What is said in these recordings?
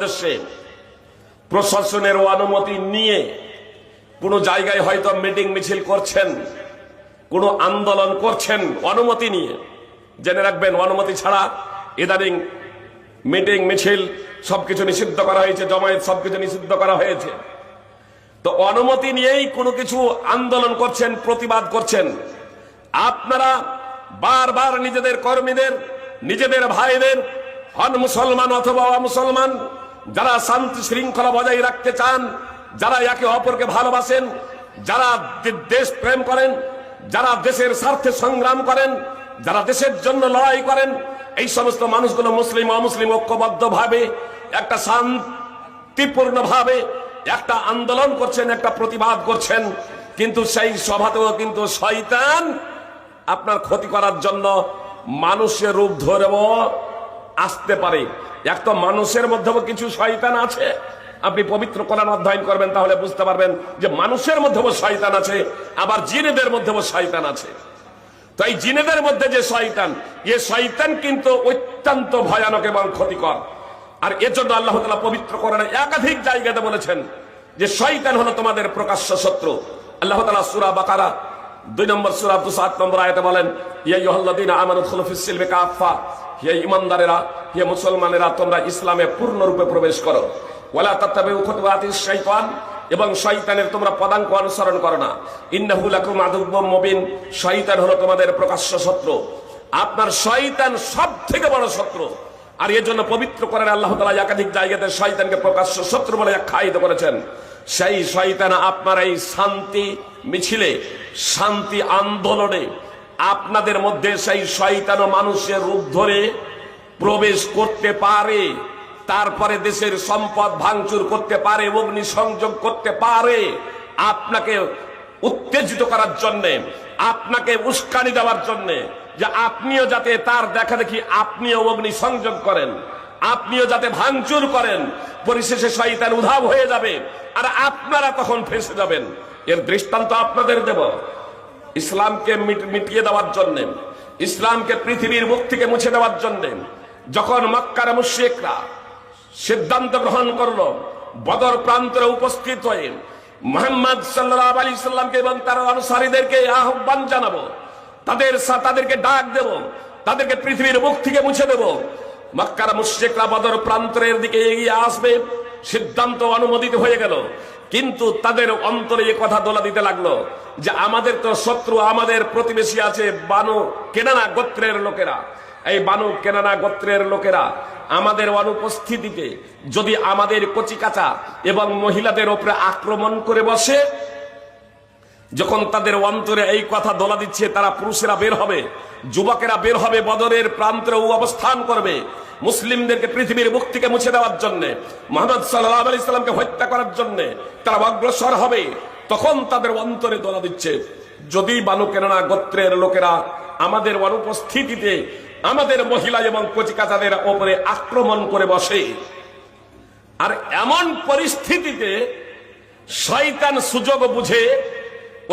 উদ্দেশ্যে প্রশাসনের অনুমতি নিয়ে কোনো জায়গায় হয়তো মিটিং মিছিল করছেন, কোনো আন্দোলন করছেন অনুমতি নিয়ে, জেনে রাখবেন অনুমতি ছাড়া ইদানিং মিটিং মিছিল সবকিছু নিষিদ্ধ করা হয়েছে, জমায়েত সবকিছু নিষিদ্ধ করা হয়েছে। তো অনুমতি নিয়েই কোনো কিছু আন্দোলন করছেন, প্রতিবাদ করছেন, আপনারা বারবার নিজেদের কর্মীদের, নিজেদের ভাইদের, হন মুসলমান অথবা অমুসলমান, যারা শান্তি শৃঙ্খলা বজায় রাখতে চান, যারা একে অপরকে ভালোবাসেন, যারা দেশ প্রেম করেন, যারা দেশের স্বার্থে সংগ্রাম করেন, যারা দেশের জন্য লড়াই করেন, এই সমস্ত মানুষগুলো মুসলিম অমুসলিম ঐক্যবদ্ধ ভাবে একটা শান্তিপূর্ণ ভাবে একটা আন্দোলন করছেন, একটা প্রতিবাদ করছেন। কিন্তু সেই সভাতেও কিন্তু শয়তান আপনার ক্ষতি করার জন্য মানুষের রূপ ধরেও আসতে পারে। একটা মানুষের মধ্যেও কিছু শয়তান আছে। আপনি পবিত্র কোরআন অধ্যয়ন করবেন, তাহলে বুঝতে পারবেন যে মানুষের মধ্যেও শয়তান আছে, আবার জিনেদের মধ্যেও শয়তান আছে। তো এই জিনেদের মধ্যে যে শয়তান, এ শয়তান কিন্তু অত্যন্ত ভয়ানক এবং ক্ষতিকর। আর এর জন্য আল্লাহ তাআলা পবিত্র কোরআনে একাধিক জায়গাতে বলেছেন যে শয়তান হলো তোমাদের প্রকাশ্য শত্রু। আল্লাহ তাআলা সূরা বাকারা 2 নম্বর সূরা 7 নম্বর আয়াতে বলেন, ইয়া আইয়ুহাল্লাযীনা আমানু উদখুলু ফিস সিলমি কাফা, হে ঈমানদারেরা, হে মুসলমানেরা, তোমরা ইসলামে পূর্ণরূপে প্রবেশ করো। ওয়ালা তাত্তাবিউ খুতুওয়াতিশ শাইতান, এবং শয়তানের তোমরা পদাঙ্ক অনুসরণ করো না। ইন্নাহু লাকুম আদুউম মুবিন, শয়তান হলো তোমাদের প্রকাশ্য শত্রু। আপনার শয়তান সবথেকে বড় শত্রু। আর এর জন্য পবিত্র কোরআনে আল্লাহ তাআলা একাধিক জায়গাতে শয়তানকে প্রকাশ্য শত্রু বলে আখ্যায়িত করেছেন। সেই শয়তান আপনার এই শান্তি মিছিলে, শান্তি আন্দোলনে, আপনাদের মধ্যে সেই শয়তান মানুষের রূপ ধরে প্রবেশ করতে পারে। তারপরে দেশের সম্পদ ভাঙচুর করতে পারে, অগ্নিসংযোগ করতে পারে, আপনাকে উত্তেজিত করার জন্য, আপনাকে উস্কানি দেওয়ার জন্য, যে আপনিও যাতে তার দেখা দেখি আপনিও অগ্নিসংযোগ করেন, আপনিও যাতে ভাঙচুর করেন। পরিশেষে শয়তান উধাও হয়ে যাবে আর আপনারা তখন ফেঁসে যাবেন। এর দৃষ্টান্ত আপনাদের দেব। ইসলামকে মিটিয়ে দেওয়ার জন্য, ইসলামকে পৃথিবীর মুখ থেকে মুছে দেওয়ার জন্য যখন মক্কার মুশরিকরা সিদ্ধান্ত গ্রহণ করলো বদর প্রান্তরে উপস্থিত হয়ে মুহাম্মদ সাল্লাল্লাহু আলাইহি সাল্লামকে এবং তার অনুসারীদেরকে আহ্বান জানাবো, তাদেরকে ডাক দেব, তাদেরকে পৃথিবীর মুখ থেকে মুছে দেব, মক্কার মুশরিকরা বদর প্রান্তরের দিকে এগিয়ে আসবে, সিদ্ধান্ত অনুমোদিত হয়ে গেল। কিন্তু তাদের অন্তরে এই কথা দোলা দিতে লাগলো যে আমাদের তো শত্রু, আমাদের প্রতিবেশী আছে বানু কেনানা গোত্রের লোকেরা। এই বানু কেনানা গোত্রের লোকেরা আমাদের অনুপস্থিতিতে যদি আমাদের কচিকাচা এবং মহিলাদের উপরে আক্রমণ করে বসে, যখন তাদের অন্তরে এই কথা দোলা দিচ্ছে, তারা পুরুষেরা বের হবে, যুবকেরা বের হবে, বদরের প্রান্তরে অবস্থান করবে মুসলিমদেরকে পৃথিবীর মুখ থেকে মুছে দেওয়ার জন্য, মুহাম্মদ সাল্লাল্লাহু আলাইহি সাল্লামকে হত্যা করার জন্য তারা অগ্রসর হবে। তখন তাদের অন্তরে দোলা দিচ্ছে, যদি বানু কেনানা গোত্রের লোকেরা আমাদের অনুপস্থিতিতে আমাদের মহিলা এবং কচিকাচাদের উপরে আক্রমণ করে বসে, আর এমন পরিস্থিতিতে শয়তান সুযোগ বুঝে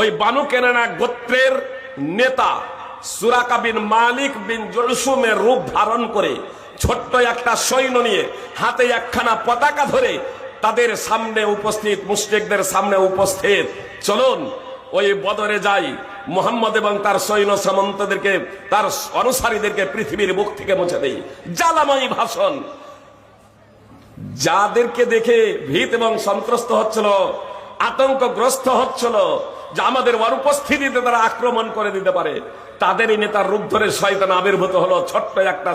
ওই বানু কেনানা গোত্রের নেতা সুরাকা বিন মালিক বিন জুলসুমের রূপ ধারণ করে ছোট্ট একটা সৈন্য নিয়ে হাতে একখানা পতাকা ধরে তাদের সামনে উপস্থিত, মুশরিকদের সামনে উপস্থিত, চলুন ওই বদরে যাই, মুহাম্মদ এবং তার সৈন্য সামন্তদেরকে, তার অনুসারীদেরকে পৃথিবীর মুখ থেকে মুছে দেই। জ্বালাময়ী ভাষণ। যাদেরকে দেখে ভীত এবং সন্ত্রস্ত হচ্ছিল, আতঙ্কগ্রস্ত হচ্ছিল যে আমাদের অনুপস্থিতিতে তারা আক্রমণ করে দিতে পারে, তাদেরই নেতার রূপ ধরে শয়তান আবির্ভূত হলো ছোট্ট একটা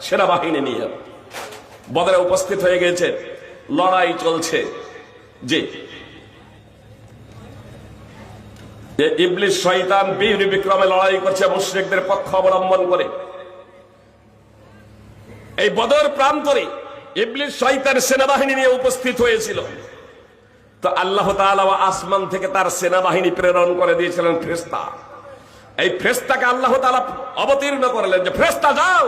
সেনাবাহিনী নিয়ে। বদরে উপস্থিত হয়ে গেছে, লড়াই চলছে। যে ইবলিস শয়তান বীর বিক্রমে লড়াই করছে মুশরিকদের পক্ষ অবলম্বন করে। এই বদর প্রান্তরে ইবলিস শয়তান সেনাবাহিনী নিয়ে উপস্থিত হয়েছিল। তো আল্লাহ তাআলা আসমান থেকে তার সেনাবাহিনী প্রেরণ করে দিয়েছিলেন ফেরেশতা। এই ফেরেশতাকে আল্লাহ তাআলা অবতীর্ণ করলেন যে ফেরেশতা যাও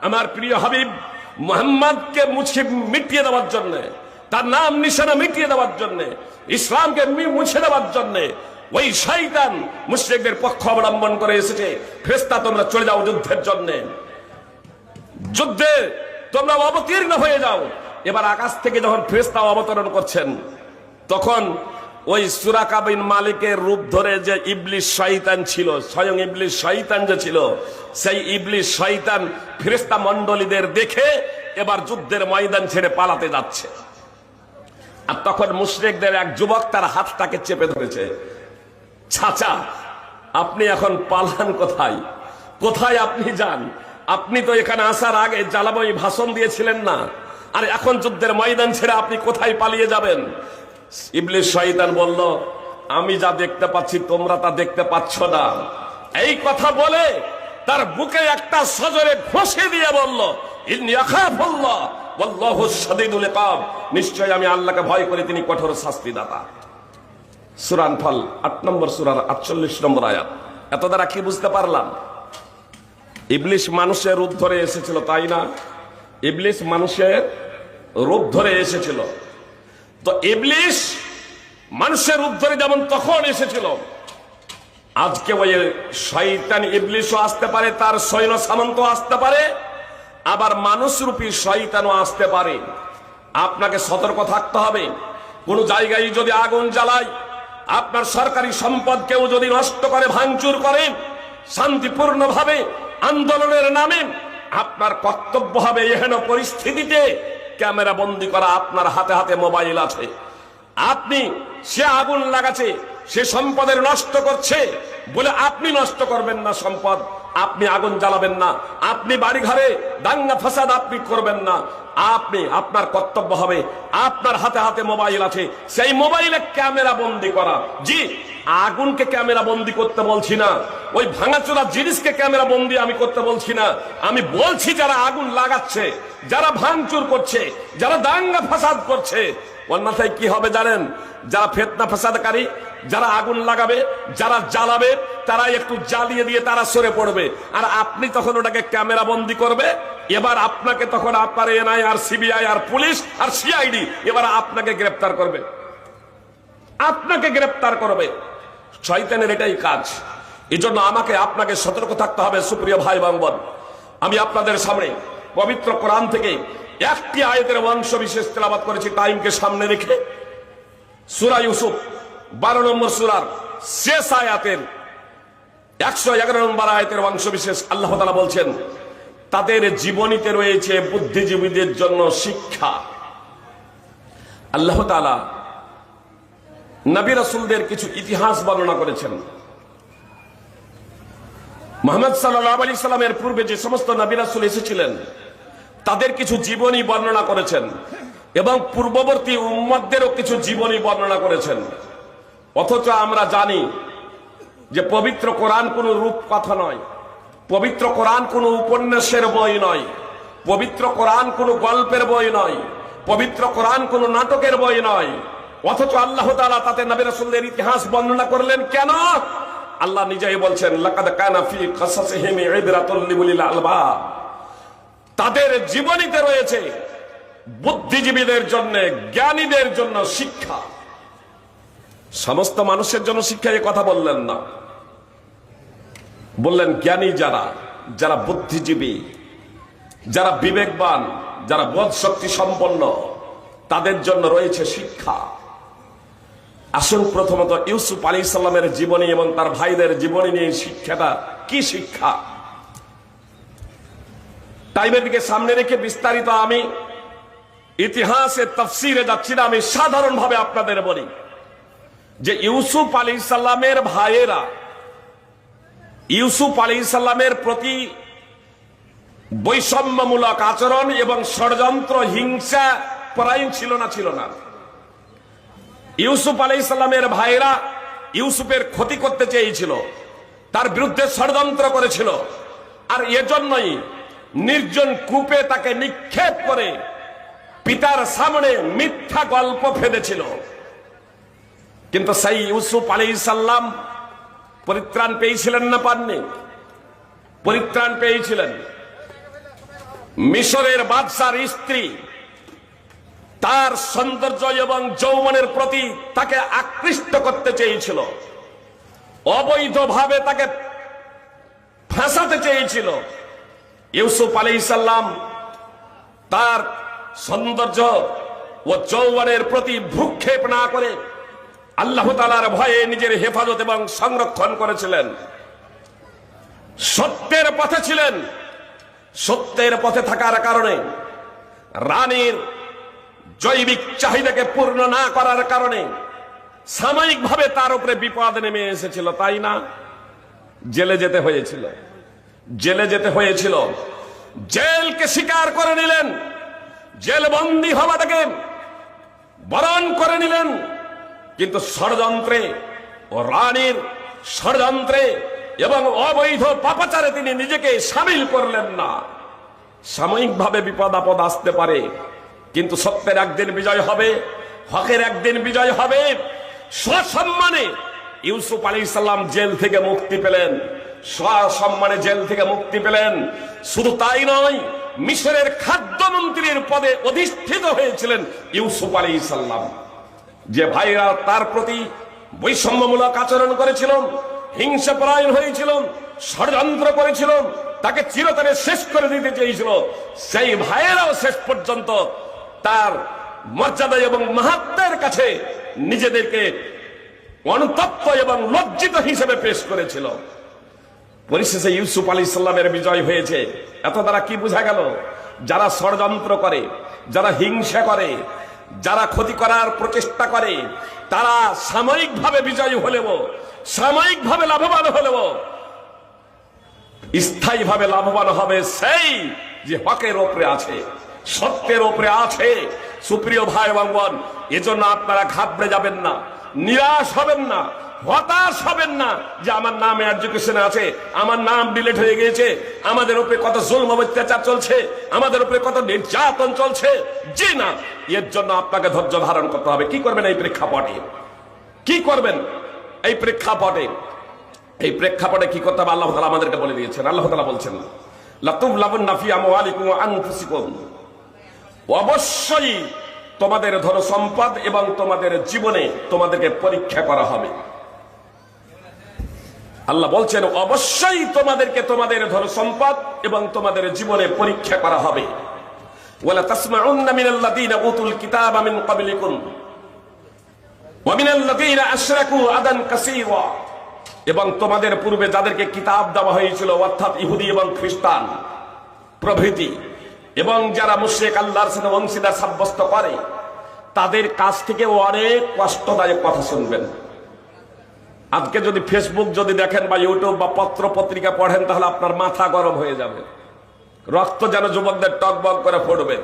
আমার প্রিয় হাবিব মুহাম্মদকে মিটিয়ে দেওয়ার জন্য, তার নাম নিশানা মিটিয়ে দেওয়ার জন্য, ইসলামকে মুছে দেওয়ার জন্য ওই শয়তান মুশরিকদের পক্ষ অবলম্বন করে এসেছে। ফেরেশতা তোমরা চলে যাও যুদ্ধের জন্য, যুদ্ধে তোমরা অবতীর্ণ হয়ে যাও, এবার আকাশ থেকে যখন ফেরেশতা অবতরণ করছেন, তখন ওই সুরাকা বিন মালিকের রূপ ধরে যে ইবলিস শয়তান ছিল, স্বয়ং ইবলিস শয়তান যে ছিল, সেই ইবলিস শয়তান ফেরেশতা মণ্ডলীদের দেখে এবার যুদ্ধের ময়দান ছেড়ে পালাতে যাচ্ছে। আর তখন মুশরিকদের এক যুবক তার হাতটাকে চেপে ধরেছে। চাচা, আপনি এখন পালান কোথায়? কোথায় আপনি যান? আপনি তো এখানে আসার আগে জ্বালাময়ী ভাষণ দিয়েছিলেন না, আর এখন যুদ্ধের ময়দান ছেড়ে আপনি কোথায় পালিয়ে যাবেন? ইবলিস শয়তান বলল, আমি যা দেখতে পাচ্ছি তোমরা তা দেখতে পাচ্ছ না। এই কথা বলে তার বুকে একটা সজোরে ঘষে দিয়ে বলল, ইন্নী আখাফুল্লাহ ওয়াল্লাহু শাদীদুল ইকাব, নিশ্চয় আমি আল্লাহকে ভয় করি, তিনি কঠোর শাস্তিদাতা। সূরা আনফাল ৮ নম্বর সূরার ৪৮ নম্বর আয়াত। এত দ্বারা কি বুঝতে পারলাম? ইবলিস মানুষের রূপ ধরে এসেছিল, তাই না? ইবলিস মানুষের রূপ ধরে এসেছিল। তো ইবলিস মানুষের রূপ ধরে যেমন তখন এসেছিল, আজকে ওই শয়তান ইবলিসও আসতে পারে, তার সৈন্য সামন্ত আসতে পারে, আবার মানুষরূপী শয়তানও আসতে পারে। আপনাকে সতর্ক থাকতে হবে। কোন জায়গায় যদি আগুন জ্বালায়, আপনার সরকারি সম্পদ কেউ যদি নষ্ট করে, ভাঙচুর করে, শান্তিপূর্ণভাবে আন্দোলনের নামে আপনার কর্তব্য হবে এহেন পরিস্থিতিতে ক্যামেরা বন্দি করা। আপনার হাতে হাতে মোবাইল আছে, আপনি সে আগুন লাগাচ্ছে, সে সম্পদের নষ্ট করছে বলে আপনি নষ্ট করবেন না সম্পদ, আপনি আগুন জ্বালাবেন না, আপনি বাড়ি ঘরে দাঙ্গা ফাসাদ আপনি করবেন না। আপনি, আপনার কর্তব্য হবে, আপনার হাতে হাতে মোবাইল আছে, সেই মোবাইলে ক্যামেরা বন্দি করা। জি, আগুনকে ক্যামেরা বন্দি করতে বলছি না, ওই ভাঙাচোরা জিনিসকে ক্যামেরা বন্দি আমি করতে বলছি না। আমি বলছি যারা আগুন লাগাচ্ছে, যারা ভাঙচুর করছে, যারা দাঙ্গা ফাসাদ করছে, অন্যথায় কি হবে জানেন? যারা ফিতনা ফাসাদকারী, যারা আগুন লাগাবে, যারা জ্বালাবে, তারা একটু জ্বালিয়ে দিয়ে তারা সরে পড়বে, আর আপনি তখন ওটাকে ক্যামেরা বন্দি করবে। এবার আপনাকে তখন আপনার এনআই আর সিবিআই আর পুলিশ আর সিআইডি এবার আপনাকে গ্রেফতার করবে, আপনাকে গ্রেফতার করবে। শয়তানের এটাই কাজ। এজন্য আমাকে আপনাকে সতর্ক থাকতে হবে। সুপ্রিয় ভাই এবং বোন, আমি আপনাদের সামনে পবিত্র কোরআন থেকে একটি আয়াতের অংশ বিশেষ তেলাওয়াত করেছি টাইমকে সামনে রেখে। সূরা ইউসুফ 12 নম্বর সূরার শেষ আয়াতের 111 নম্বর আয়াতের অংশ বিশেষ আল্লাহ তাআলা বলছেন, তাদের জীবনীতে রয়েছে বুদ্ধিজীবীদের জন্য শিক্ষা। আল্লাহ তাআলা নবী রাসূলদের কিছু ইতিহাস বর্ণনা করেছেন। মুহাম্মদ সাল্লাল্লাহু আলাইহি সাল্লামের পূর্বে যে সমস্ত নবী রাসূল এসেছিলেন, তাদের কিছু জীবনী বর্ণনা করেছেন, এবং পূর্ববর্তী উম্মতদেরও কিছু জীবনী বর্ণনা করেছেন। অথচ আমরা জানি যে পবিত্র কোরআন কোনো রূপকথা নয়, পবিত্র কোরআন কোনো উপন্যাসের বই নয়, পবিত্র কোরআন কোনো গল্পের বই নয়, পবিত্র কোরআন কোনো নাটকের বই নয়। অথচ আল্লাহ তাআলা তাতে নবী রাসূলদের ইতিহাস বর্ণনা করলেন কেন? আল্লাহ নিজেই বলছেন, লাকাদ কানা ফি কাসাসিহিম ইবরাতুল লিউলিল আলবাব, তাদের জীবনীতে রয়েছে বুদ্ধিজীবীদের জন্য, জ্ঞানীদের জন্য শিক্ষা। সমস্ত মানুষের জন্য শিক্ষা এ কথা বললেন না, বললেন জ্ঞানী যারা, যারা বুদ্ধিজীবী, যারা বিবেকবান, যারা বোধ শক্তি সম্পন্ন, তাদের জন্য রয়েছে শিক্ষা। আসুন প্রথমত ইউসুফ আলাইহিস সালামের জীবনী এবং তার ভাইদের জীবনী নিয়ে শিক্ষাটা কি শিক্ষা, টাইমের দিকে সামনে রেখে বিস্তারিত আমি ইতিহাসে তাফসীরে যাচ্ছি না। আমি সাধারণভাবে আপনাদের বলি যে ইউসুফ আলাইহিস সালামের ভাইয়েরা ইউসুফ আলাইহিস সালামের প্রতি বৈষম্যমূলক আচরণ এবং ষড়যন্ত্র, হিংসা পরায়ণ ছিল না? ছিল না। ইউসুফ আলাইহিস সালামের ভাইয়েরা ইউসুফের ক্ষতি করতে চেয়েছিল, তার বিরুদ্ধে ষড়যন্ত্র করেছিল, আর এজন্যই নির্জন কূপে তাকে নিক্ষেপ করে পিতার সামনে মিথ্যা গল্প ফেলেছিল। কিন্তু সেই ইউসুফ আলাইহিস সালাম পরিত্রাণ পেয়েছিলেন না? পাননি? পরিত্রাণ পেয়েছিলেন। মিশরের বাদশার স্ত্রী তার সৌন্দর্য এবং যৌবনের প্রতি তাকে আকৃষ্ট করতে চেয়েছিল, অবৈধভাবে তাকে ফাঁসাতে চেয়েছিল। ইউসুফ আলাইহিস সালাম তার সৌন্দর্য ও যৌবনের প্রতি ভ্রুক্ষেপ না করে আল্লাহ তাআলার ভয়ে নিজের হেফাজত এবং সংরক্ষণ করেছিলেন। সত্যের পথে ছিলেন। সত্যের পথে থাকার কারণে, রানীর জৈবিক চাহিদাকে পূর্ণ না করার কারণে সাময়িকভাবে তার উপরে বিপদ নেমে এসেছিল, তাই না? জেলে যেতে হয়েছিল। জেলে যেতে হয়েছিল। জেলকে স্বীকার করে নিলেন, জেলবন্দী হওয়াটাকে বরণ করে নিলেন। কিন্তু ষড়যন্ত্রে ও রানীর ষড়যন্ত্রে এবং অবৈধ পাপাচারে তিনি নিজেকে সামিল করলেন না। সাময়িকভাবে বিপদ আপদ আসতে পারে, কিন্তু সত্যের একদিন বিজয় হবে, হকের একদিন বিজয় হবে। সসম্মানে ইউসুফ আলাইহিস সালাম জেল থেকে মুক্তি পেলেন, সসম্মানে জেল থেকে মুক্তি পেলেন। শুধু তাই নয়, মিশরের খাদ্যমন্ত্রীর পদে অধিষ্ঠিত হয়েছিলেন ইউসুফ আলাইহিস সালাম। যে ভাইরা তার প্রতি বৈষম্যমূলক আচরণ করেছিল, হিংসাপরায়ণ হয়েছিল, ষড়যন্ত্র করেছিল, তাকে চিরতরে শেষ করে দিতে চেয়েছিল, সেই ভাইয়েরাও শেষ পর্যন্ত তার মর্যাদা এবং মাহাত্ম্যের কাছে নিজেদেরকে অনুতপ্ত এবং লজ্জিত হিসেবে পেশ করেছিল। পরিশেষে ইউসুফ আলাইহিস সালামের বিজয় হয়েছে। এত দ্বারা কি বোঝা গেল? যারা ষড়যন্ত্র করে, যারা হিংসা করে, যারা ক্ষতি করার প্রচেষ্টা করে, তারা সাময়িকভাবে বিজয়ী হলেও, সাময়িকভাবে লাভবান হলেও স্থায়ীভাবে লাভবান হবে সেই যে হকের ওপরে আছে, সত্যের ওপরে আছে। সুপ্রিয় ভাই এবং বোন, এজন্য আপনারা ঘাবড়ে যাবেন না, নিরাশ হবেন না, হতাশ হবেন না যে আমার নাম এডুকেশনে আছে, আমার নাম ডিলিট হয়ে গিয়েছে, আমাদের উপরে কত জুলম অত্যাচার চলছে, আমাদের উপরে কত নির্যাতন চলছে। জি না, এর জন্য আপনাকে ধৈর্য ধারণ করতে হবে। কি করবেন এই প্রেক্ষাপটে? কি করবেন এই প্রেক্ষাপটে? এই প্রেক্ষাপটে কি করতে হবে আল্লাহ তাআলা আমাদেরকে বলে দিয়েছেন। আল্লাহ তাআলা বলছেন, লাতুবলাবুন্না ফি আমওয়ালিকুম ওয়া আনফুসিকুম, অবশ্যই তোমাদের ধন সম্পদ এবং তোমাদের জীবনে তোমাদেরকে পরীক্ষা করা হবে। আল্লাহ বলছেন অবশ্যই তোমাদেরকে তোমাদের ধন সম্পদ এবং তোমাদের জীবনে পরীক্ষা করা হবে। ওয়ালা তাসমাউন্না মিনাল্লাযীনা উতুল কিতাবা মিন ক্বাবলিকুম ওয়া মিনাল্লাযীনা আশরাকু আদান কাসীরা, এবং তোমাদের পূর্বে যাদেরকে কিতাব দেওয়া হয়েছিল, অর্থাৎ ইহুদি এবং খ্রিস্টান প্রভৃতি, এবং যারা মুশরিক, আল্লাহর সাথে অংশীদার সাব্যস্ত করে, তাদের কাছ থেকে অনেক কষ্টদায়ক কথা শুনবেন। আজকে যদি ফেসবুক যদি দেখেন বা ইউটিউব বা পত্র পত্রিকা পড়েন, তাহলে আপনার মাথা গরম হয়ে যাবে, রক্ত যেন যুবকদের টকবক করে ফুটবে।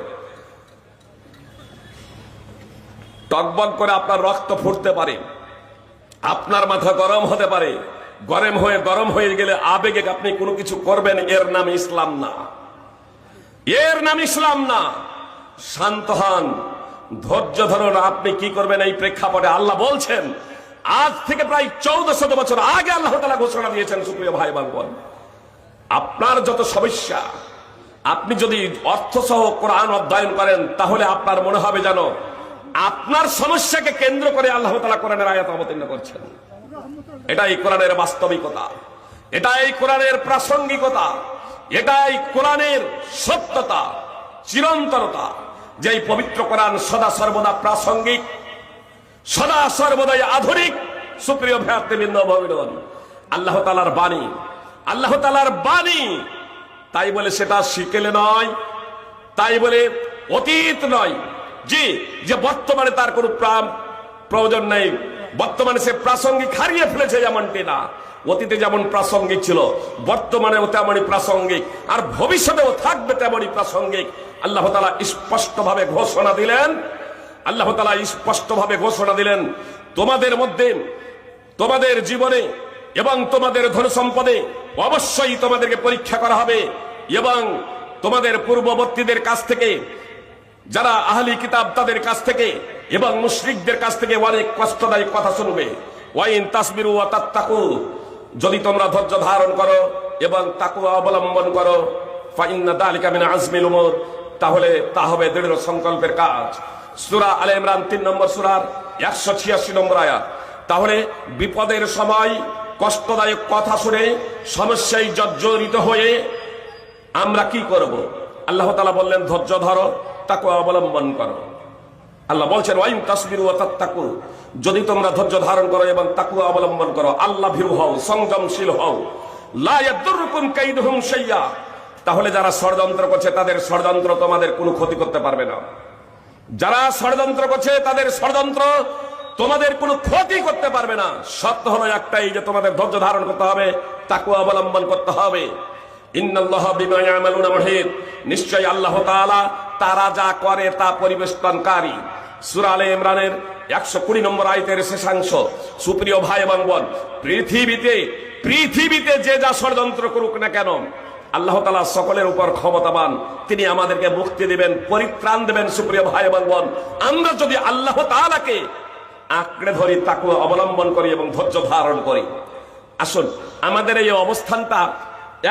টকবক করে আপনার রক্ত ফুটতে পারে, আপনার মাথা গরম হতে পারে। গরম হয়ে গেলে আবেগে আপনি কোনো কিছু করবেন, এর নাম ইসলাম না, এর নাম ইসলাম না। শান্ত হন, ধৈর্য ধরুন। আপনি কি করবেন এই প্রেক্ষাপটে? আল্লাহ বলছেন আজ থেকে প্রায় 1400 বছর আগে আল্লাহ তাআলা ঘোষণা দিয়েছেন। সুপ্রিয় ভাই বোন, আপনার যত সমস্যা, আপনি যদি অর্থসহ কোরআন অধ্যয়ন করেন, তাহলে আপনার মনে হবে যেন আপনার সমস্যাকে কেন্দ্র করে আল্লাহ তাআলা কোরআনের আয়াত অবতীর্ণ করছেন। এটাই কোরআনের বাস্তবিকতা, এটাই কোরআনের প্রাসঙ্গিকতা, এটাই কোরআনের সত্যতা, চিরন্তনতা। যে এই পবিত্র কোরআন সদা সর্বদা প্রাসঙ্গিক, সদা সর্বদাই আধুনিক। সুপ্রিয় ভ্রাতৃবৃন্দ, ভগবান আল্লাহ তাআলার বাণী, আল্লাহ তাআলার বাণী। তাই বলে সেটা শিকেলে নয়, তাই বলে অতীত নয়, জি, যে বর্তমানে তার কোনো প্রয়োজন নেই, বর্তমানে সে প্রাসঙ্গিক হারিয়ে ফেলেছে, যেমনটি না। অতীতে যেমন প্রাসঙ্গিক ছিল, বর্তমানেও তেমনই প্রাসঙ্গিক, আর ভবিষ্যতেও থাকবে তেমনই প্রাসঙ্গিক। আল্লাহ তাআলা স্পষ্টভাবে ঘোষণা দিলেন, আল্লাহ তাআলা স্পষ্টভাবে ঘোষণা দিলেন, তোমাদের মধ্যে, তোমাদের জীবনে এবং তোমাদের ধন সম্পদে অবশ্যই তোমাদেরকে পরীক্ষা করা হবে, এবং তোমাদের পূর্ববর্তীদের কাছ থেকে, যারা আহলি কিতাব তাদের কাছ থেকে এবং মুশরিকদের কাছ থেকে অনেক কষ্টদায়ক কথা শুনবে। ওয়াইন তাসবিরু ওয়া তাত্তাকু, যদি তোমরা ধৈর্য ধারণ করো এবং তাকওয়া অবলম্বন করো, ফাইন্না যালিকা মিন আজমিল উমুর, তাহলে তা হবে দৃঢ় সংকল্পের কাজ। সূরা আলে ইমরান 3 নম্বর সূরার 186 নম্বর আয়াত। তাহলে বিপদের সময় কষ্টদায়ক কথা শুনে সমস্যায় জর্জরিত হয়ে আমরা কি করব? আল্লাহ তাআলা বললেন ধৈর্য ধরো তাকওয়া অবলম্বন করো। আল্লাহ বলছেন ওয়াইন তাসবিরু ওয়া তাত্তাকু, যদি তোমরা ধৈর্য ধারণ করো এবং তাকওয়া অবলম্বন করো, আল্লাহ ভীরু হও, সংযমশীল হও, লা ইয়াদুররুকুম কাইদুহুম শাইয়্যা, তাহলে যারা ষড়যন্ত্র করছে তাদের ষড়যন্ত্র তোমাদের কোনো ক্ষতি করতে পারবে না। যারা ষড়যন্ত্র করছে তাদের ষড়যন্ত্র তোমাদের কোনো ক্ষতি করতে পারবে না। সত্য হলো একটাই, যে তোমাদের ধৈর্য ধারণ করতে হবে, তাকওয়া অবলম্বন করতে হবে। ইন্নাল্লাহা বিমা ইয়ামালুনা মুহিত, নিশ্চয়ই আল্লাহ তাআলা তারা যা করে তা পরিবেষ্টনকারী। সূরা আলে ইমরানের 120 নম্বর আয়াতের শেষাংশ। সুপ্রিয় ভাই এবং বোন, পৃথিবীতে যে যা ষড়যন্ত্র করুক না কেন, আল্লাহ তাআলা সকলের উপর ক্ষমতাবান, তিনি আমাদেরকে মুক্তি দিবেন, পরিত্রাণ দেবেন। সুপ্রিয় ভাই এবং বোন, আমরা যদি আল্লাহ তাআলাকে আঁকড়ে ধরি, তাকওয়া অবলম্বন করি এবং ধৈর্য ধারণ করি, আসুন আমাদের এই অবস্থানটা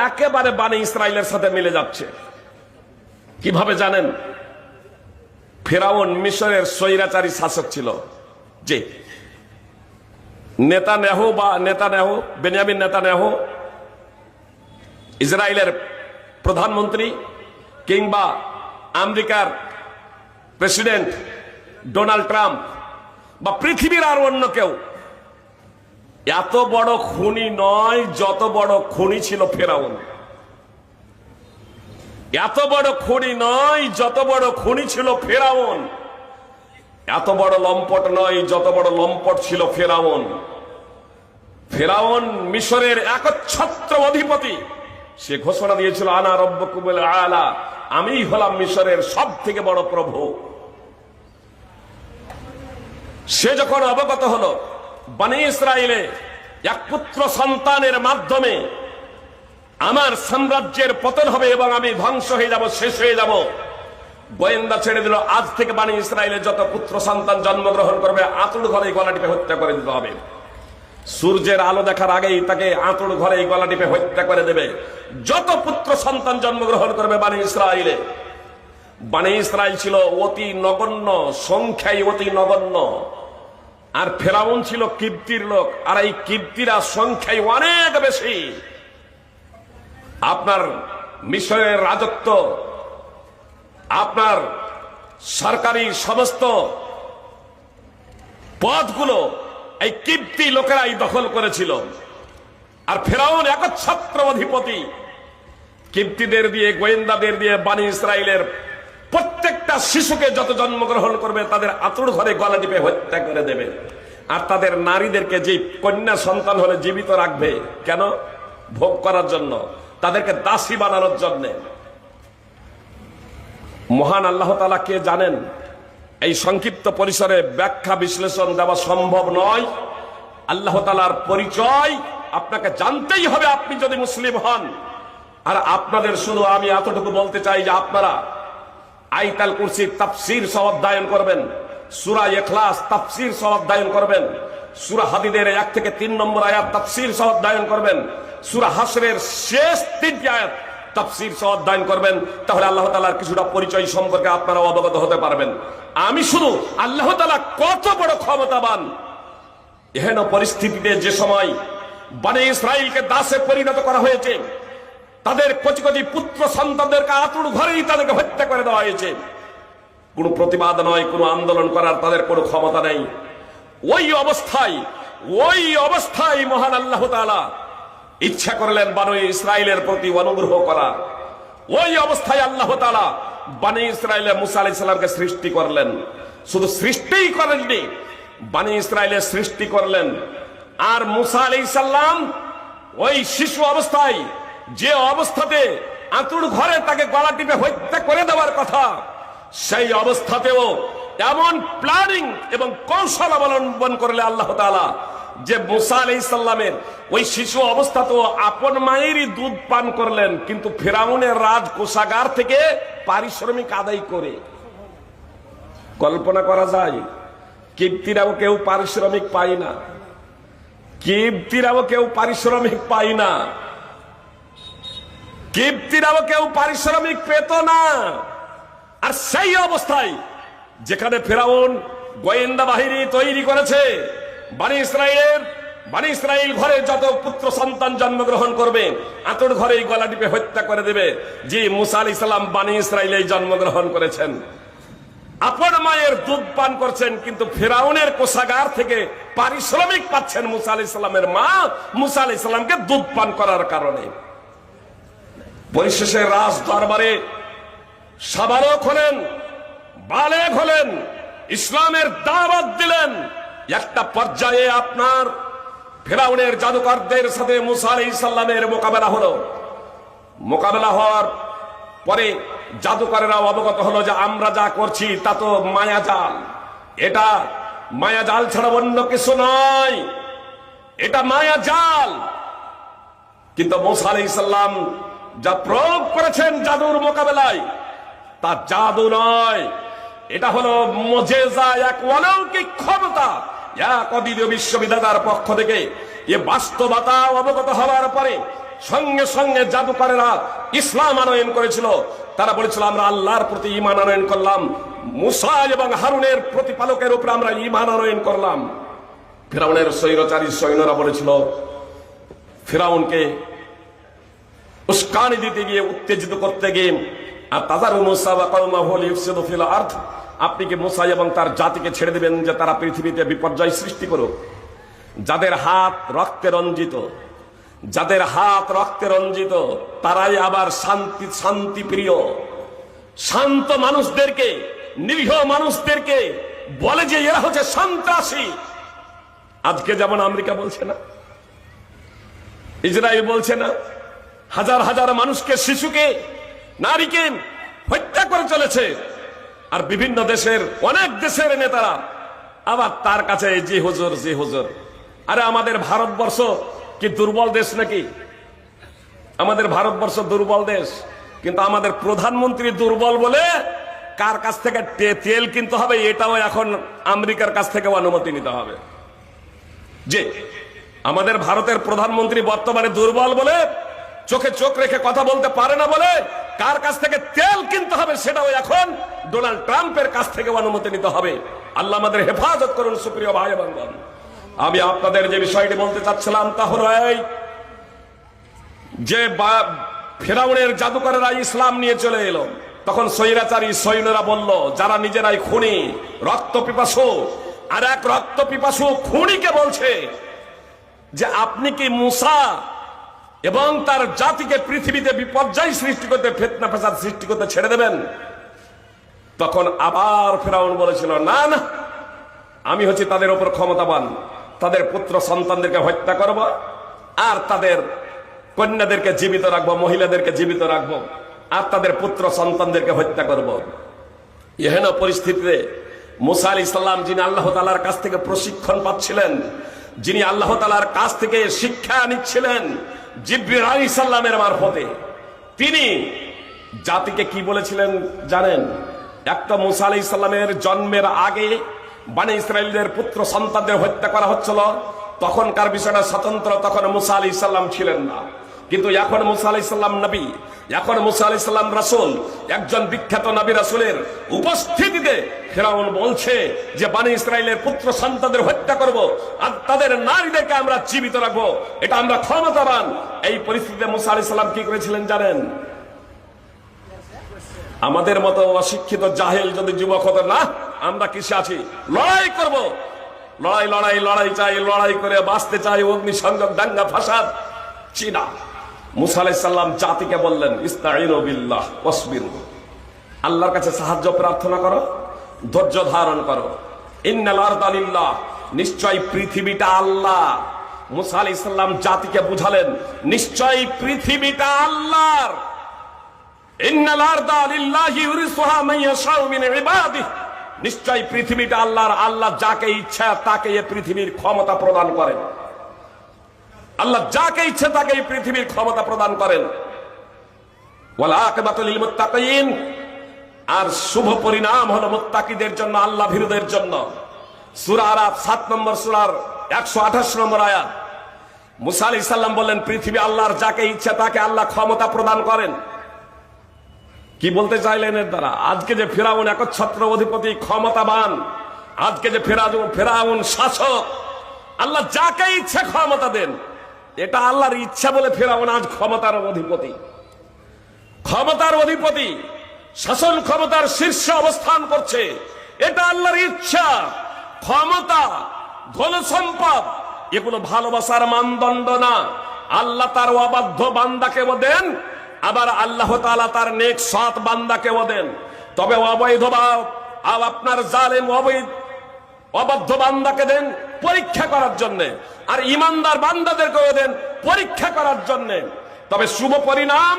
একেবারে বনি ইসরাইলের সাথে মিলে যাচ্ছে। কিভাবে জানেন? ফিরআউন মিশরের স্বৈরাচারী শাসক ছিল। যে নেতানিয়াহু বেনিয়ামিন নেতানিয়াহু ইসরায়েলের প্রধানমন্ত্রী, কিংবা আমেরিকার প্রেসিডেন্ট ডোনাল্ড ট্রাম্প, বা পৃথিবীর আর অন্য কেউ এত বড় খুনি নয় যত বড় খুনি ছিল ফিরআউন। এত বড় খুনি নয় যত বড় খুনি ছিল ফিরআউন। এত বড় লম্পট নয় যত বড় লম্পট ছিল ফিরআউন। ফিরআউন মিশরের একচ্ছত্র অধিপতি। সে ঘোষণা দিয়েছিল আনা রব্বুকুমুল আলা, আমি হলাম মিশরের সব থেকে বড় প্রভু। সে যখন অবগত হলো বনি ইসরায়েলে এক পুত্র সন্তানের মাধ্যমে আমার সাম্রাজ্যের পতন হবে এবং আমি ধ্বংস হয়ে যাব, শেষ হয়ে যাব, গোয়েন্দা ছেড়ে দিল, আজ থেকে বনি ইসরায়েলে যত পুত্র সন্তান জন্মগ্রহণ করবে আঁতুড় ঘরে গলা টিপে হত্যা করে দিতে হবে। সূর্যের আলো দেখার আগেই তাকে আঁতুড় ঘরে গলা টিপে হত্যা করে দেবে। যত পুত্র সন্তান জন্মগ্রহণ করবে বনি ইসরায়েলে, বনি ইসরায়েল ছিল অতি নগণ্য, সংখ্যায় অতি নগণ্য। আর ফিরআউন ছিল কিপ্তির লোক, আর এই কিপ্তিরা সংখ্যায় অনেক বেশি। আপনার মিশরের রাজত্ব, আপনার সরকারি সমস্ত পদগুলো এই কিপ্তি লোকেরাই দখল করেছিল। আর ফিরআউন একচ্ছত্র অধিপতি। কিপ্তিদের দিয়ে, গোয়েন্দাদের দিয়ে বনি ইসরায়েলের প্রত্যেকটা শিশুকে যত জন্মগ্রহণ করবে তাদের আঁতুড় ঘরে গলা টিপে হত্যা করে দেবে। আর তাদের নারীদেরকে, যে কন্যা সন্তান হলে জীবিত রাখবে, কেন? ভোগ করার জন্য, তাদেরকে দাসী বানানোর জন্য। মহান আল্লাহ তাআলা কে জানেন? এই সংক্ষিপ্ত পরিসরে ব্যাখ্যা বিশ্লেষণ দেওয়া সম্ভব নয়। আল্লাহ তাআলার পরিচয় আপনাকে জানতেই হবে, আপনি যদি মুসলিম হন। আর আপনাদের শুধু আমি এতটুকু বলতে চাই যে আপনারা আয়াতুল কুরসি তাফসীর সহ অধ্যয়ন করবেন, সূরা ইখলাস তাফসীর সহ অধ্যয়ন করবেন, সূরা হাদীদের 1 থেকে 3 নম্বর আয়াত তাফসীর সহ অধ্যয়ন করবেন, সূরা হাশরের শেষ 3টি আয়াত তাফসীর সহ অধ্যয়ন করবেন। তাহলে আল্লাহ তাআলার কিছুটা পরিচয় সম্পর্কে আপনারা অবগত হতে পারবেন। আমি শুধু আল্লাহ তাআলা কত বড় ক্ষমতাবান, এহেন পরিস্থিতিতে যে সময় বনি ইসরাইলকে দাসে পরিণত করা হয়েছে, তাদের কচি কচি পুত্র সন্তানদেরকে আঁতুড় ঘরেই তাদেরকে হত্যা করে দেওয়া হয়েছে, কোনো প্রতিবাদ নয়, কোনো আন্দোলন করার তাদের কোনো ক্ষমতা নেই। ওই অবস্থায় মহান আল্লাহ তাআলা ইচ্ছা করলেন বনি ইসরাইলের প্রতি অনুগ্রহ করার। ওই অবস্থায় আল্লাহ তাআলা বনি ইসরাইলে মুসা আলাইহিস সালামকে সৃষ্টি করলেন। শুধু সৃষ্টিই করেননি, বনি ইসরাইলের সৃষ্টি করলেন। আর মুসা আলাইহিস সালাম ওই শিশু অবস্থায়, যে অবস্থাতে আঁতুড় ঘরে তাকে গলা টিপে হত্যা করে দেওয়ার কথা, সেই অবস্থাতেও এমন প্ল্যানিং এবং কৌশল অবলম্বন করলে আল্লাহ তাআলা, যে মুসা আলাইহিস সালামের ওই শিশু অবস্থাতেও আপন মায়েরই দুধ পান করলেন, কিন্তু ফিরআউনের রাজ কোষাগার থেকে পারিশ্রমিক আদায় করে। কল্পনা করা যায়? কিপ্তিরাও কেউ পারিশ্রমিক পায় না, কিপ্তিরাও কেউ পারিশ্রমিক পায় না, কিপ্তিরাও কেউ পারিশ্রমিক পেত না। আর সেই অবস্থায় যেখানে ফিরআউন গোয়েন্দা বাহিনী তৈরি করেছে, বনি ইসরাইল ঘরে যত পুত্র সন্তান জন্মগ্রহণ করবে আঁতুড় ঘরেই গলা টিপে হত্যা করে দেবে। জি, মুসা আলাইহিস সালাম বনি ইসরাইলেই জন্মগ্রহণ করেছেন। আপন মায়ের দুধ পান করছেন, কিন্তু ফেরাউনের কোষাগার থেকে পারিশ্রমিক পাচ্ছেন মুসা আলাইহিস সালামের মা মুসা আলাইহিস সালামকে দুধ পান করার কারণে। পরিশেষে রাজ দরবারে সাবালক হলেন, বালেগ হলেন, ইসলামের দাওয়াত দিলেন। একটা পর্যায়ে আপনার ফেরাউনের জাদুকরদের সাথে মুসা আলাইহিস সালামের মোকাবেলা হলো। মোকাবেলা হওয়ার পরে জাদুকরেরা অবগত হলো যে আমরা যা করছি তা তো মায়াজাল, এটা মায়াজাল ছাড়া অন্য কিছু নয়, এটা মায়াজাল। কিন্তু মুসা আলাইহিস সালাম যা প্রয়োগ করেছেন জাদুর মোকাবেলায় তা জাদু নয়, এটা হলো মুজিজা, এক অলৌকিক ক্ষমতা, এক অদ্বিতীয় বিশ্ববিদ্যালয়ের পক্ষ থেকে। এ বাস্তবতা অবগত হওয়ার পরে সঙ্গে সঙ্গে জাদুকরেরা ইসলাম আনয়ন করেছিল। তারা বলেছিল আমরা আল্লাহর প্রতি ঈমান আনয়ন করলাম, মুসা এবং হারুনের প্রতিপালকের উপরে আমরা ঈমান আনয়ন করলাম। ফিরাউনের স্বৈরাচারী সৈন্যরা বলেছিল, ফিরাউনকে উস্কানি দিতে গিয়ে, উত্তেজিত করতে গিয়ে, আর তাজারু মুসা ওয়া কওমাহু লিইফসিদু ফিল আরদ, আপনি কি মুসা এবং তার জাতিকে ছেড়ে দেবেন যে তারা পৃথিবীতে বিপর্যয় সৃষ্টি করুক? যাদের হাত রক্তে রঞ্জিত, যাদের হাত রক্তে রঞ্জিত, তারাই আবার শান্তি প্রিয়, শান্ত মানুষদেরকে, নিরীহ মানুষদেরকে বলে যে এরা হচ্ছে সন্ত্রাসী। আজকে যেমন আমেরিকা বলছে না, ইসরায়েল বলছে না, হাজার হাজার মানুষকে, শিশুকে, নারীকে হত্যা করে চলেছে। আর বিভিন্ন দেশের, অনেক দেশের নেতারা আবার তার কাছে জি হুজুর, জি হুজুর। আরে আমাদের ভারতবর্ষ কি দুর্বল দেশ নাকি? আমাদের ভারতবর্ষ দুর্বল দেশ, কিন্তু আমাদের প্রধানমন্ত্রী দুর্বল বলে কার কাছ থেকে তেল কিনতে হবে এটাও এখন আমেরিকার কাছ থেকে অনুমতি নিতে হবে। যে আমাদের ভারতের প্রধানমন্ত্রী বর্তমানে দুর্বল বলে, চোখে চোখ রেখে কথা বলতে পারে না বলে কার কাছ থেকে তেল কিনতে হবে সেটাও এখন ডোনাল্ড ট্রাম্পের কাছ থেকে অনুমতি নিতে হবে। আল্লাহ আমাদের হেফাজত করুন। সুপ্রিয় ভাই এবং বোন, আমি আপনাদের যে বিষয়টি বলতে চাচ্ছিলাম তা হলো এই যে ফেরাউনের জাদুকরেরা ইসলাম নিয়ে চলে এলো, তখন স্বৈরাচারী সৈন্যরা বলল, যারা নিজেরাই খুনি, রক্ত পিপাসু, আর এক রক্ত পিপাসু খুনিকে বলছে যে আপনি কি মুসা এবং তার জাতিকে পৃথিবীতে বিপর্যয় সৃষ্টি করতে, ফিতনা ফাসাদ সৃষ্টি করতে ছেড়ে দেবেন? তখন আবার ফেরাউন বলেছিল, না না, আমি হচ্ছি তাদের উপর ক্ষমতাবান, তাদের পুত্র সন্তানদেরকে হত্যা করব, আর তাদের কন্যাদেরকে জীবিত রাখবো, মহিলাদেরকে জীবিত রাখবো, আর তাদের পুত্র সন্তানদেরকে হত্যা করব। এহেন পরিস্থিতিতে মুসা আলাইহিস সালাম, যিনি আল্লাহ তাআলার কাছ থেকে প্রশিক্ষণ পাচ্ছিলেন, যিনি আল্লাহ তাআলার কাছ থেকে শিক্ষা নিচ্ছিলেন জিবরিল আলাইহিস সালামের মারফতে, তিনি জাতিকে কি বলেছিলেন জানেন? একটা মুসা আলাইহিস সালামের জন্মের আগে বনি ইসরাইলদের পুত্র সন্তানদের হত্যা করা হচ্ছিল, তখনকার বিষয়টা স্বতন্ত্র, তখন মুসা আলাইহিস সালাম ছিলেন না। কিন্তু এখন মুসা আলাইহিস সালাম নবী, এখন মুসা আলাইহিস সালাম রাসূল, একজন বিখ্যাত নবী রাসূলের উপস্থিতিতে ফিরআউন বলছে যে বনি ইসরাইলের পুত্র সন্তানদের হত্যা করব, আর তাদের নারীদেরকে আমরা জীবিত রাখবো, এটা আমরা ক্ষমতাবান। এই পরিস্থিতিতে মুসা আলাইহিস সালাম কি করেছিলেন জানেন? আমাদের মতো অশিক্ষিত জাহেল যদি যুবক হতো, না আমরা কিসে আছি, লড়াই করব, লড়াই লড়াই লড়াই চাই, লড়াই করে বাঁচতে চাই, অগ্নিসংযোগ, দাঙ্গা ফাসাদ চিনা। মুসা আলাইহিস সালাম জাতিকে বললেন, ইস্তাঈনু বিল্লাহ ওয়াসবিরু, আল্লাহর কাছে সাহায্য প্রার্থনা করো, ধৈর্য ধারণ করো। ইন্নাল আরদা লিল্লাহ, নিশ্চয় পৃথিবীটা আল্লাহ। মুসা আলাইহিস সালাম জাতিকে বুঝালেন, নিশ্চয় পৃথিবীটা আল্লাহর। ইন্নাল আরদা লিল্লাহি ইউরিসুহা মান ইয়াশাউ মিন ইবাদিহি, নিশ্চয় পৃথিবীটা আল্লাহর, আল্লাহ যাকে ইচ্ছা তাকে এই পৃথিবীর ক্ষমতা প্রদান করেন। আল্লাহ যাকে ইচ্ছা তাকে এই পৃথিবীর ক্ষমতা প্রদান করেন। ওয়াল আকিবাতু লিল মুত্তাকিন, আর শুভ পরিণাম হলো মুত্তাকিদের জন্য, আল্লাহ ভীরুদের জন্য। সূরা আরাফ 7 নম্বর সূরার 128 নম্বর আয়াত। মুসা আলাইহিস সালাম বললেন, পৃথিবী আল্লাহর, যাকে ইচ্ছা তাকে আল্লাহ ক্ষমতা প্রদান করেন। কি বলতে চাইলেন এর দ্বারা? আজকে যে ফিরআউন একচ্ছত্র অধিপতি, ক্ষমতাবান, আজকে যে ফিরআউন শাসক, আল্লাহ যাকে ইচ্ছা ক্ষমতা দেন, এটা আল্লাহর ইচ্ছা বলে ফিরআউন আজ ক্ষমতার অধিপতি, ক্ষমতার অধিপতি, শাসন ক্ষমতার শীর্ষে অবস্থান করছে। এটা আল্লাহর ইচ্ছা। ক্ষমতা, ধন সম্পদ এগুলো ভালোবাসার মানদণ্ড না। আল্লাহ তার অবাধ্য বান্দাকেও দেন, আবার আল্লাহ তাআলা তার নেক সৎ বান্দাকেও দেন। তবে অবৈধ বা আপনার জালেম অবাধ্য বান্দাকে দেন পরীক্ষা করার জন্য, আর ইমানদার বান্দাদেরকেও দেন পরীক্ষা করার জন্য। তবে শুভ পরিণাম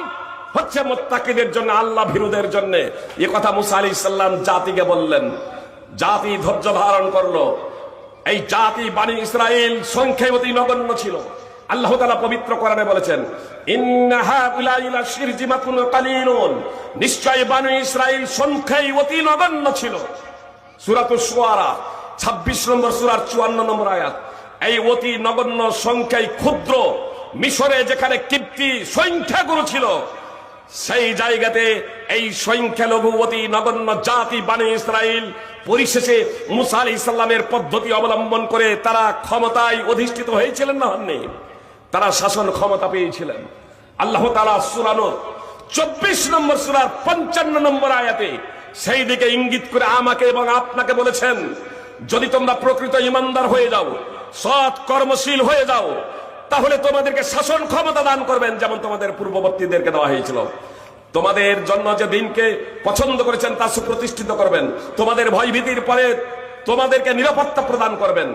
হচ্ছে মুত্তাকিদের জন্য, আল্লাহ ভীরুদের জন্য। এ কথা মুসা আলাইহিস সালাম জাতিকে বললেন। জাতি ধৈর্য ধারণ করলো। এই জাতি বানি ইসরাইল সংখ্যায় অতি নগণ্য ছিল। আল্লাহ তাআলা পবিত্র কোরআনে বলেছেন, ইন্না হাউলাইহি লাশিরজিমাতুন কালিলুন, নিশ্চয় বানি ইসরাইল সংখ্যায় অতি নগণ্য ছিল। সূরাতুশ শুআরা 26 নম্বর সূরার 54 নম্বর আয়াত। এই অতি নগণ্য সংখ্যায় ক্ষুদ্র মিশরে যেখানে কিপ্তি সংখ্যাগুরু ছিল, সেই জায়গাতে এই সংখ্যালঘু অতি নগণ্য জাতি বানি ইসরাইল পরিশেষে মুসা আলাইহিস সালামের পদ্ধতি অবলম্বন করে তারা ক্ষমতায় অধিষ্ঠিত হয়েছিলেন না হননি? তারা শাসন ক্ষমতা পেয়েছিলেন। আল্লাহ তাআলা সূরা নূর 24 নম্বর সূরার 55 নম্বর আয়াতে সেই দিকে ইঙ্গিত করে আমাকে এবং আপনাকে বলেছেন, যদি তোমরা প্রকৃত ইমানদার হয়ে যাও, সৎ কর্মশীল হয়ে যাও, তাহলে তোমাদেরকে শাসন ক্ষমতা দান করবেন, যেমন তোমাদের পূর্ববর্তীদেরকে দেওয়া হয়েছিল। তোমাদের জন্য যে দিনকে পছন্দ করেছেন তা সুপ্রতিষ্ঠিত করবেন। তোমাদের ভয়ভীতির পরে তোমাদেরকে নিরাপত্তা প্রদান করবেন।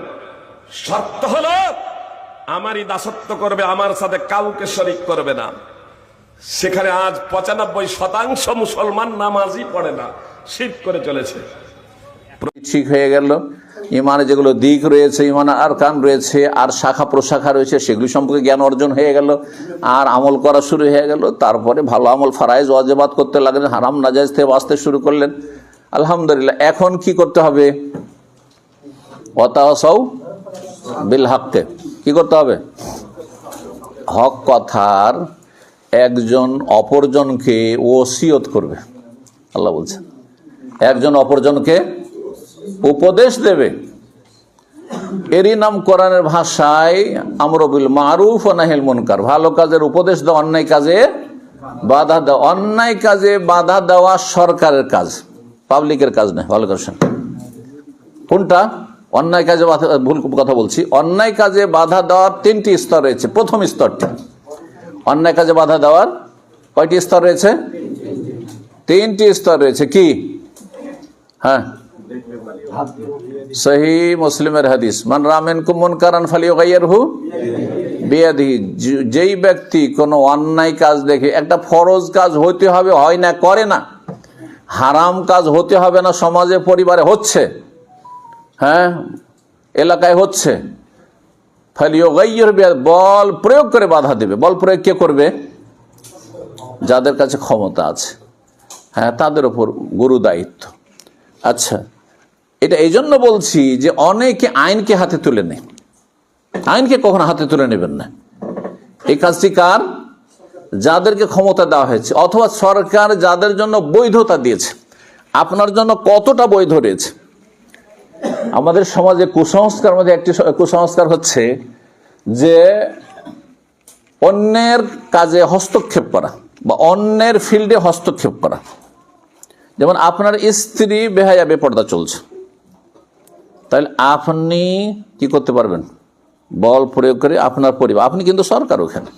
শর্ত হলো আমারই দাসত্ব করবে, আমার সাথে কাউকে শরীক করবে না। সেখানে আজ 95% মুসলমান নামাজই পড়ে না, শিরক করে চলেছে। ঠিক হয়ে গেল। ইমানে যেগুলো দিক রয়েছে, ইমানে আরকান রয়েছে, আর শাখা প্রশাখা রয়েছে, সেগুলি সম্পর্কে জ্ঞান অর্জন হয়ে গেল, আর আমল করা শুরু হয়ে গেল। তারপরে ভালো আমল ফারাইজ ওয়াজিবাত করতে লাগলেন, হারাম নাজায়েজ থেকে বাঁচতে শুরু করলেন। আলহামদুলিল্লাহ। এখন কি করতে হবে? ওয়াতাওয়াসাউ বিল হক। কি করতে হবে? হক কথার একজন অপরজনকে ওসিয়ত করবে। আল্লাহ বলছেন একজন অপরজনকে উপদেশ দেবে। এরই নাম কোরআনের ভাষায় আমর বিল মারুফ ওয়া নাহিল মুনকার। ভালো কাজের উপদেশ দেওয়া, অন্যায় কাজে বাধা দেওয়া। অন্যায় কাজে বাধা দেওয়া সরকারের কাজ, পাবলিকের কাজ নয়। ভালো করছেন কোনটা? অন্যায় কাজে বাধা, ভুল কথা বলছি। অন্যায় কাজে বাধা দেওয়ার 3টি স্তর রয়েছে। প্রথম স্তরটি, অন্যায় কাজে বাধা দেওয়ার কয়টি স্তর রয়েছে? 3টি স্তর রয়েছে। কি? হ্যাঁ, সহি মুসলিমের হাদিস, মান রা মিনকুম মুনকারান ফালিয়ুগাইয়িরহু বিয়াদিহি। যেই ব্যক্তি কোনো অন্যায় কাজ দেখে, একটা ফরজ কাজ হইতে হবে, হয় না, করে না, হারাম কাজ হতে হবে না, সমাজে পরিবারে হচ্ছে, হ্যাঁ এলাকায় হচ্ছে, ফালিয়ুগাইয়িরহু বিয়াদিহি, বল প্রয়োগ করে বাধা দেবে। বল প্রয়োগ কে করবে? যাদের কাছে ক্ষমতা আছে, হ্যাঁ তাদের উপর গুরু দায়িত্ব। আচ্ছা, এটা এই জন্য বলছি যে অনেকে আইনকে হাতে তুলে নেয়। আইনকে কখনো হাতে তুলে নেবেন না। এই কাজটি কার? যাদেরকে ক্ষমতা দেওয়া হয়েছে, অথবা সরকার যাদের জন্য বৈধতা দিয়েছে। আপনার জন্য কতটা বৈধ রয়েছে? আমাদের সমাজে কুসংস্কার মধ্যে একটি কুসংস্কার হচ্ছে যে অন্যের কাজে হস্তক্ষেপ করা বা অন্যের ফিল্ডে হস্তক্ষেপ করা। যেমন আপনার স্ত্রী বেহায়া বেপর্দা চলছে, তাহলে আপনি কি করতে পারবেন? বল প্রয়োগ করে আপনার পরিবার, আপনি কিন্তু সরকার, ওখানে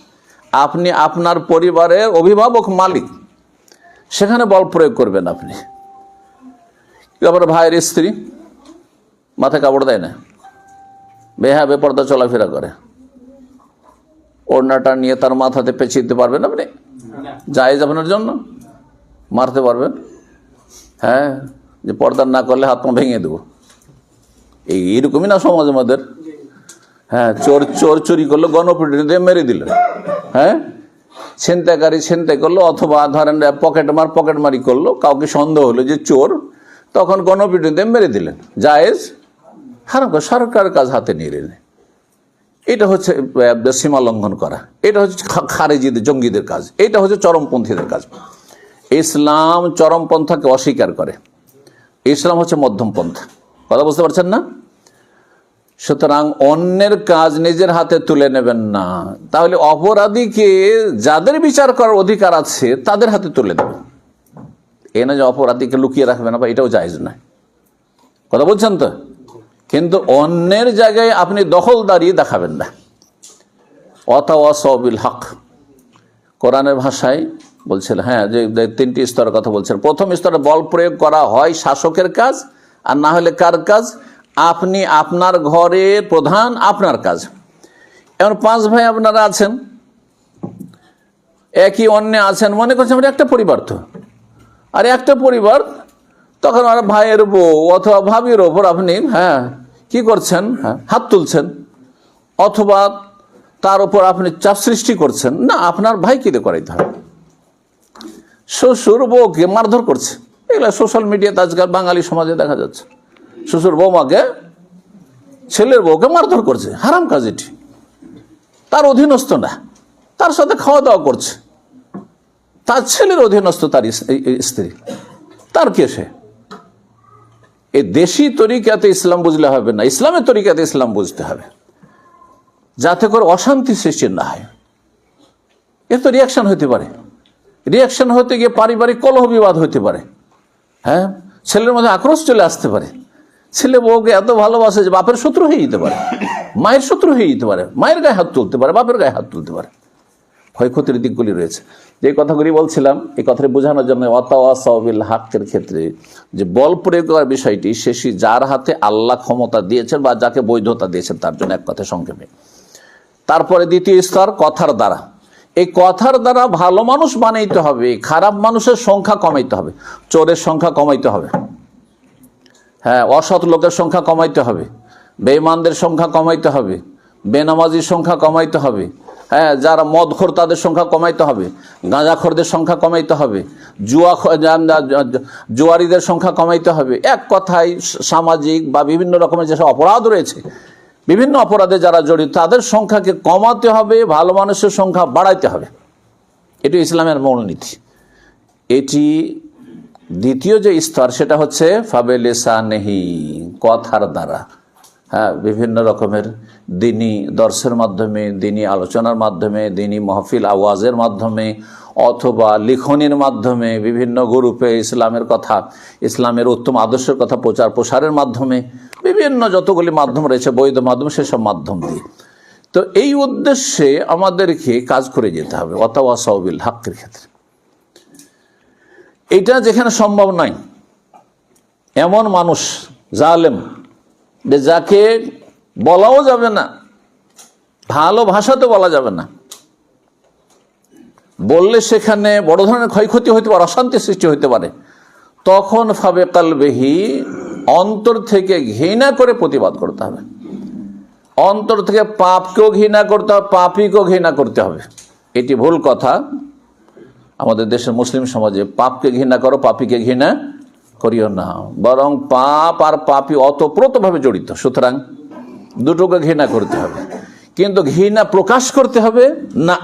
আপনি আপনার পরিবারের অভিভাবক, মালিক, সেখানে বল প্রয়োগ করবেন আপনি। আপনার ভাইয়ের স্ত্রী মাথায় কাপড় দেয় না, বেহায়া বেপর্দা চলাফেরা করে, ওড়নাটা নিয়ে তার মাথাতে পেঁচিয়ে দিতে পারবেন আপনি? জায়েজ আপনার জন্য? মারতে পারবেন? হ্যাঁ, যে পর্দা না করলে হাত পা ভেঙে দেবো, এইরকমই না সমাজ আমাদের। হ্যাঁ, চোর চুরি করলো, গণপিটুনি দিয়ে মেরে দিল। হ্যাঁ, ছিনতাইকারী ছিনতাই করলো, অথবা ধরেন পকেটমারি করলো, কাউকে সন্দেহ হলো যে চোর, তখন গণপিটুনি দিয়ে মেরে দিলেন। জায়েজ? হারাম। সরকারের কাজ হাতে নিয়ে নিলেন, এটা হচ্ছে সীমা লঙ্ঘন করা। এটা হচ্ছে খারেজিদের, জঙ্গিদের কাজ। এটা হচ্ছে চরমপন্থীদের কাজ। ইসলাম চরমপন্থাকে অস্বীকার করে, ইসলাম হচ্ছে মধ্যম পন্থা। কথা বুঝতে পারছেন না? সুতরাং অন্যের কাজ নিজের হাতে তুলে নেবেন না। তাহলে অপরাধীকে যাদের বিচার করার অধিকার আছে তাদের হাতে তুলে দেবেন। এ না যে অপরাধীকে লুকিয়ে রাখবেন না, বা এটাও জায়েজ নয়। কথা বলছেন তো? কিন্তু অন্যের জায়গায় আপনি দখলদারি দেখাবেন না। ওয়াতাওয়াসাউ বিল হক, কোরআনের ভাষায় বলছিল, হ্যাঁ, যে 3টি স্তরের কথা বলছেন। প্রথম স্তরে বল প্রয়োগ করা হয় শাসকের কাজ, আর না হলে কার কাজ? আপনি আপনার ঘরের প্রধান, আপনার কাজ। এমন 5 ভাই আপনারা আছেন, একই অন্যে আছেন, মনে করছেন আমরা একটা পরিবার তো, আর একটা পরিবার, তখন আর ভাইয়ের বউ অথবা ভাবির ওপর আপনি কি করছেন? হাত তুলছেন, অথবা তার উপর আপনি চাপ সৃষ্টি করছেন। না, আপনার ভাইকে দিয়ে করাইতে হবে। শ্বশুর বউকে মারধর করছে, এগুলো সোশ্যাল মিডিয়াতে আজকাল বাঙালি সমাজে দেখা যাচ্ছে। শ্বশুর বৌমাকে, ছেলের বউকে মারধর করছে, হারাম কাজ এটি। তার অধীনস্থ না, তার সাথে খাওয়া দাওয়া করছে, তার ছেলের অধীনস্থ তার স্ত্রী, তার কে সে? এই দেশি তরিকাতে ইসলাম বুঝলে হবে না, ইসলামের তরিকাতে ইসলাম বুঝতে হবে, যাতে করে অশান্তি সৃষ্টি না হয়। এর তো রিয়াকশন হতে পারে, রিয়াকশন হতে গিয়ে পারিবারিক কলহ বিবাদ হতে পারে। ছেলের মধ্যে আক্রোশ চলে আসতে পারে। ছেলে বউকে এত ভালোবাসে যে বাপের শত্রু হয়ে যেতে পারে, মায়ের শত্রু হয়ে যেতে পারে, মায়ের গায়ে হাত তুলতে পারে, বাপের গায়ে হাত তুলতে পারে। ক্ষয়ক্ষতির দিকগুলি রয়েছে। যে কথাগুলি বলছিলাম, এই কথাটি বোঝানোর জন্য ওয়াতাওয়াসাউ বিল হকের ক্ষেত্রে যে বল প্রয়োগ করার বিষয়টি, শেষই যার হাতে আল্লাহ ক্ষমতা দিয়েছেন বা যাকে বৈধতা দিয়েছেন তার জন্য, এক কথা সংক্ষেপে। তারপরে দ্বিতীয় স্তর কথার দ্বারা। এই কথার দ্বারা ভালো মানুষ বানাইতে হবে, খারাপ মানুষের সংখ্যা কমাইতে হবে, চোরের সংখ্যা কমাইতে হবে, অসৎ লোকের সংখ্যা কমাইতে হবে, বেঈমানদের সংখ্যা কমাইতে হবে, বেনামাজির সংখ্যা কমাইতে হবে, যারা মদখোর তাদের সংখ্যা কমাইতে হবে, গাঁজাখোরদের সংখ্যা কমাইতে হবে, জুয়ারিদের সংখ্যা কমাইতে হবে। এক কথায় সামাজিক বা বিভিন্ন রকমের যেসব অপরাধ রয়েছে, বিভিন্ন অপরাধে যারা জড়িত, তাদের সংখ্যাকে কমাতে হবে, ভালো মানুষের সংখ্যা বাড়াইতে হবে। এটি ইসলামের মূলনীতি। এটি দ্বিতীয় যে স্তর, সেটা হচ্ছে ফাবেলিসানেহি, কথার দ্বারা। বিভিন্ন রকমের দিনী দর্শের মাধ্যমে, দিনী আলোচনার মাধ্যমে, দিনী মাহফিল আওয়াজের মাধ্যমে, অথবা লিখনির মাধ্যমে, বিভিন্ন গ্রুপে ইসলামের কথা, ইসলামের উত্তম আদর্শের কথা প্রচার প্রসারের মাধ্যমে, বিভিন্ন যতগুলি মাধ্যম রয়েছে বৈধ মাধ্যম, সেসব মাধ্যম দিয়ে। তো এই উদ্দেশ্যে আমাদেরকে কাজ করে যেতে হবে ওয়াতাওয়াসাউ বিল হকের ক্ষেত্রে। এটা যেখানে সম্ভব নয়, এমন মানুষ জালেম যে যাকে বলাও যাবে না, ভালো ভাষাতে বলা যাবে না, বললে সেখানে বড় ধরনের ক্ষয়ক্ষতি হতে পারে, অশান্তি সৃষ্টি হতে পারে, তখন ফাবে কালবেহি, অন্তর থেকে ঘৃণা করে প্রতিবাদ করতে হবে। অন্তর থেকে পাপকেও ঘৃণা করতে হবে, পাপীকেও ঘৃণা করতে হবে। এটি ভুল কথা। আমাদের দেশের মুসলিম সমাজে পাপকে ঘৃণা করো, পাপীকে ঘৃণা করিও না, বরং পাপ আর পাপী অতপ্রতভাবে জড়িত, সুতরাং দুটোকে ঘৃণা করতে হবে, কিন্তু ঘৃণা প্রকাশ করতে হবে না।